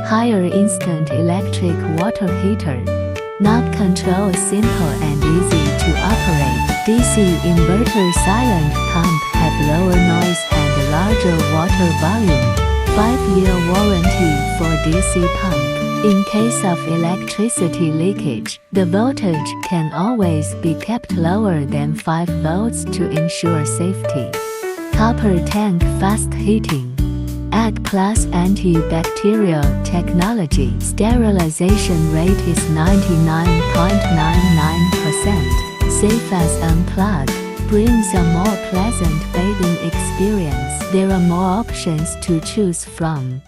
Higher instant electric water heater. Knob control simple and easy to operate. DC inverter silent pump have lower noise and larger water volume. 5-year warranty for DC pump. In case of electricity leakage, the voltage can always be kept lower than 5 volts to ensure safety. Copper tank fast heating. Ag Plus antibacterial technology. Sterilization rate is 99.99%. Safe as unplugged. Brings a more pleasant bathing experience. There are more options to choose from.